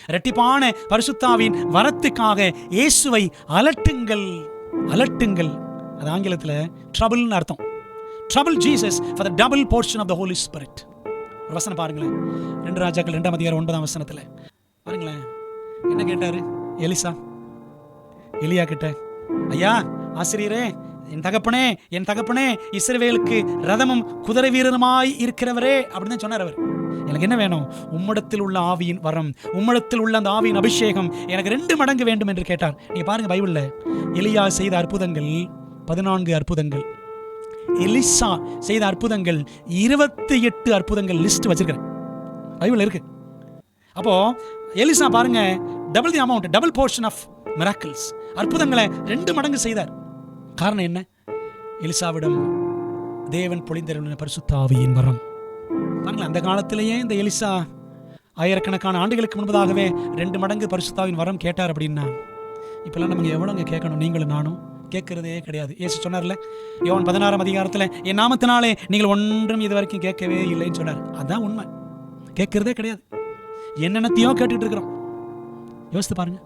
இரட்டிப்பான பரிசுத்தாவின் வரத்துக்காக இயேசுவை அலட்டுங்கள். அலட்டுங்கள், அது ஆங்கிலத்தில் ட்ரபிள்னு அர்த்தம். Trouble Jesus for the double portion of the Holy Spirit. ஒரு வசனம் பாருங்களேன், 2 ராஜாக்கள் 2ஆம் அதிகாரம் 9ஆம் வசனத்தில் பாருங்களேன். என்ன கேட்டாரு எலிசா எலியா கிட்ட? ஐயா ஆசிரியரே, என் தகப்பனே இஸ்ரவேலுக்கு ரதமும் குதிரை வீரருமாய் இருக்கிறவரே அப்படின்னு சொன்னார் அவர். எனக்கு என்ன வேணும்? உம்மிடத்தில் உள்ள ஆவியின் வரம், உம்மிடத்தில் உள்ள அந்த ஆவியின் அபிஷேகம் எனக்கு 2 மடங்கு வேண்டும் என்று கேட்டார். நீங்க பாருங்க, பைபிள்ல எலியா செய்த அற்புதங்கள் 14 அற்புதங்கள், எலிசா செய்த அற்புதங்கள் 28 அற்புதங்கள் லிஸ்ட் வச்சிருக்கிறேன், பைபிள் இருக்கு. அப்போ எலிசா பாருங்க, double the amount, double portion of miracles, அற்புதங்களை 2 மடங்கு செய்தார். காரணம் என்ன? எலிசாவிடம் தேவன் பொழிந்தருளின பரிசுத்த ஆவியின் வரம். பாருங்களேன், அந்த காலத்திலேயே இந்த எலிசா ஆயிரக்கணக்கான ஆண்டுகளுக்கு முன்பதாகவே 2 மடங்கு பரிசுத்த ஆவியின் வரம் கேட்டார் அப்படின்னா, இப்பெல்லாம் நமக்கு எவ்வளோங்க கேட்கணும்? நீங்களும் நானும் கேட்கறதே கிடையாது. இயேசு சொன்னார்ல, யோவான் 16ஆம் அதிகாரத்தில், என் நாமத்தினாலே நீங்கள் ஒன்றும் இது வரைக்கும் கேட்கவே இல்லைன்னு சொன்னார். அதான் உண்மை, கேட்கறதே கிடையாது. என்னென்னத்தையோ கேட்டுட்டு இருக்கிறோம். யோசித்து பாருங்க.